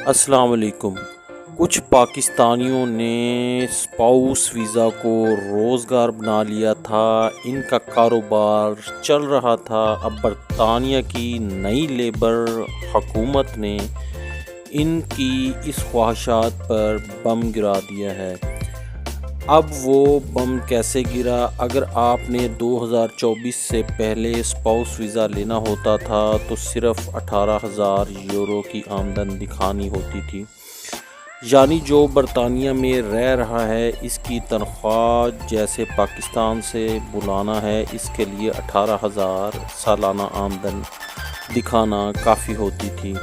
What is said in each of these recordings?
السلام علیکم۔ کچھ پاکستانیوں نے اسپاؤس ویزا کو روزگار بنا لیا تھا، ان کا کاروبار چل رہا تھا۔ اب برطانیہ کی نئی لیبر حکومت نے ان کی اس خواہشات پر بم گرا دیا ہے۔ اب وہ بم کیسے گرا؟ اگر آپ نے 2024 سے پہلے اسپاؤس ویزا لینا ہوتا تھا تو صرف 18,000 یورو کی آمدن دکھانی ہوتی تھی، یعنی جو برطانیہ میں رہ رہا ہے اس کی تنخواہ جیسے پاکستان سے بلانا ہے، اس کے لیے 18,000 سالانہ آمدن دکھانا کافی ہوتی تھی۔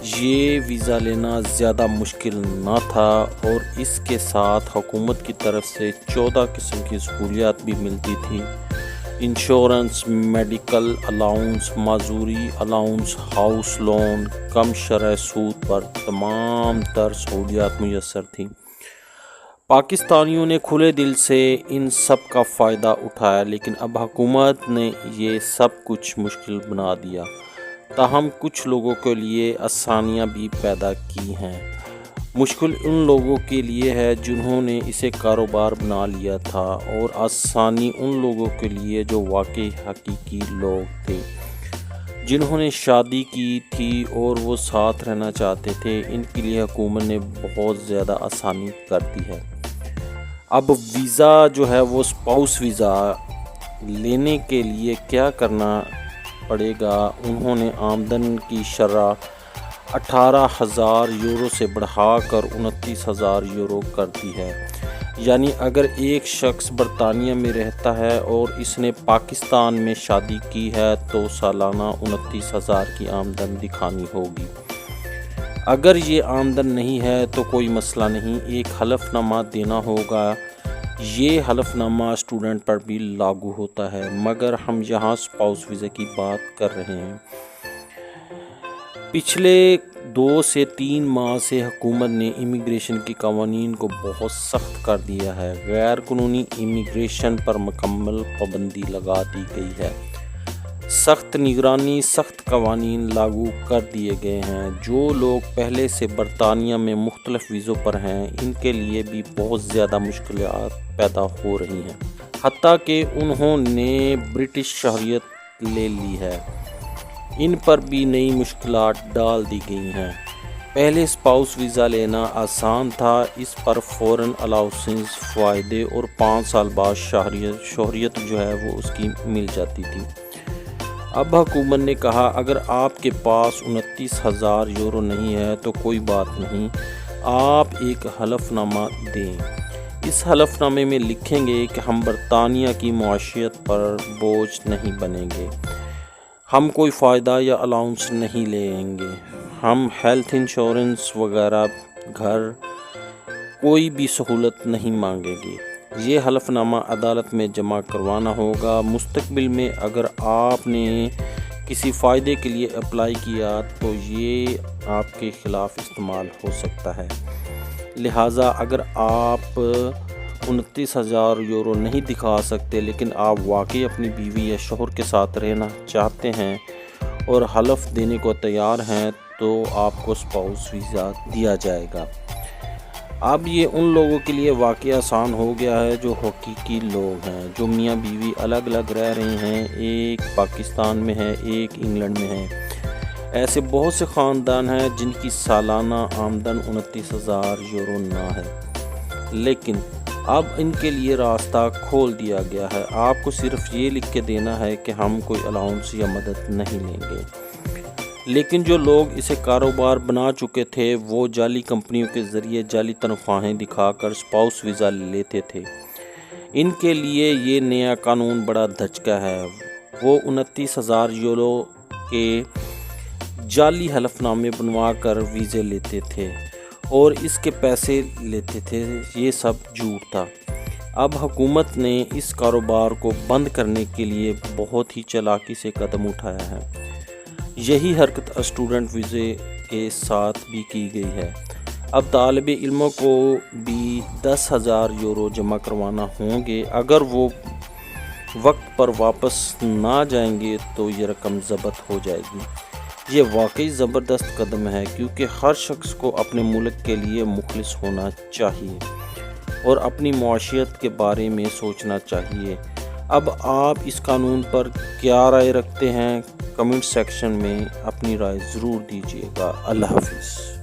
یہ ویزا لینا زیادہ مشکل نہ تھا اور اس کے ساتھ حکومت کی طرف سے 14 قسم کی سہولیات بھی ملتی تھی: انشورنس، میڈیکل الاؤنس، معذوری الاؤنس، ہاؤس لون، کم شرح سود پر تمام تر سہولیات میسر تھیں۔ پاکستانیوں نے کھلے دل سے ان سب کا فائدہ اٹھایا، لیکن اب حکومت نے یہ سب کچھ مشکل بنا دیا۔ تاہم کچھ لوگوں کے لیے آسانیاں بھی پیدا کی ہیں۔ مشکل ان لوگوں کے لیے ہے جنہوں نے اسے کاروبار بنا لیا تھا، اور آسانی ان لوگوں کے لیے جو واقعی حقیقی لوگ تھے، جنہوں نے شادی کی تھی اور وہ ساتھ رہنا چاہتے تھے۔ ان کے لیے حکومت نے بہت زیادہ آسانی کر دی ہے۔ اب ویزا جو ہے وہ اسپاؤس ویزا لینے کے لیے کیا کرنا پڑے گا؟ انہوں نے آمدن کی شرح 18,000 یورو سے بڑھا کر 29,000 یورو کر دی ہے، یعنی اگر ایک شخص برطانیہ میں رہتا ہے اور اس نے پاکستان میں شادی کی ہے تو سالانہ 29,000 کی آمدن دکھانی ہوگی۔ اگر یہ آمدن نہیں ہے تو کوئی مسئلہ نہیں، ایک حلف نامہ دینا ہوگا۔ یہ حلف نامہ اسٹوڈنٹ پر بھی لاگو ہوتا ہے، مگر ہم یہاں اسپاؤس ویزا کی بات کر رہے ہیں۔ پچھلے 2 سے 3 ماہ سے حکومت نے امیگریشن کے قوانین کو بہت سخت کر دیا ہے۔ غیر قانونی امیگریشن پر مکمل پابندی لگا دی گئی ہے۔ سخت نگرانی، سخت قوانین لاگو کر دیے گئے ہیں۔ جو لوگ پہلے سے برطانیہ میں مختلف ویزوں پر ہیں، ان کے لیے بھی بہت زیادہ مشکلات پیدا ہو رہی ہیں، حتیٰ کہ انہوں نے برٹش شہریت لے لی ہے، ان پر بھی نئی مشکلات ڈال دی گئی ہیں۔ پہلے اسپاؤس ویزا لینا آسان تھا، اس پر فوراً الاؤنسز، فائدے اور 5 سال بعد شہریت جو ہے وہ اس کی مل جاتی تھی۔ اب حکومت نے کہا اگر آپ کے پاس 29,000 یورو نہیں ہے تو کوئی بات نہیں، آپ ایک حلف نامہ دیں۔ اس حلف نامے میں لکھیں گے کہ ہم برطانیہ کی معیشت پر بوجھ نہیں بنیں گے، ہم کوئی فائدہ یا الاؤنس نہیں لیں گے، ہم ہیلتھ انشورنس وغیرہ گھر کوئی بھی سہولت نہیں مانگیں گے۔ یہ حلف نامہ عدالت میں جمع کروانا ہوگا۔ مستقبل میں اگر آپ نے کسی فائدے کے لیے اپلائی کیا تو یہ آپ کے خلاف استعمال ہو سکتا ہے۔ لہٰذا اگر آپ 29,000 یورو نہیں دکھا سکتے لیکن آپ واقعی اپنی بیوی یا شوہر کے ساتھ رہنا چاہتے ہیں اور حلف دینے کو تیار ہیں تو آپ کو اسپاؤس ویزا دیا جائے گا۔ اب یہ ان لوگوں کے لیے واقعی آسان ہو گیا ہے جو حقیقی لوگ ہیں، جو میاں بیوی الگ الگ رہ رہے ہیں، ایک پاکستان میں ہے، ایک انگلینڈ میں ہے۔ ایسے بہت سے خاندان ہیں جن کی سالانہ آمدن 29,000 یورو نہ ہے، لیکن اب ان کے لیے راستہ کھول دیا گیا ہے۔ آپ کو صرف یہ لکھ کے دینا ہے کہ ہم کوئی الاؤنس یا مدد نہیں لیں گے۔ لیکن جو لوگ اسے کاروبار بنا چکے تھے وہ جعلی کمپنیوں کے ذریعے جعلی تنخواہیں دکھا کر اسپاؤس ویزا لیتے تھے۔ ان کے لیے یہ نیا قانون بڑا دھچکا ہے۔ وہ 29,000 یورو کے جعلی حلف نامے بنوا کر ویزے لیتے تھے اور اس کے پیسے لیتے تھے، یہ سب جھوٹ تھا۔ اب حکومت نے اس کاروبار کو بند کرنے کے لیے بہت ہی چالاکی سے قدم اٹھایا ہے۔ یہی حرکت اسٹوڈنٹ ویزے کے ساتھ بھی کی گئی ہے۔ اب طالب علموں کو بھی 10,000 یورو جمع کروانا ہوں گے۔ اگر وہ وقت پر واپس نہ جائیں گے تو یہ رقم ضبط ہو جائے گی۔ یہ واقعی زبردست قدم ہے، کیونکہ ہر شخص کو اپنے ملک کے لیے مخلص ہونا چاہیے اور اپنی معاشیت کے بارے میں سوچنا چاہیے۔ اب آپ اس قانون پر کیا رائے رکھتے ہیں؟ کمنٹ سیکشن میں اپنی رائے ضرور دیجیے گا۔ اللہ حافظ۔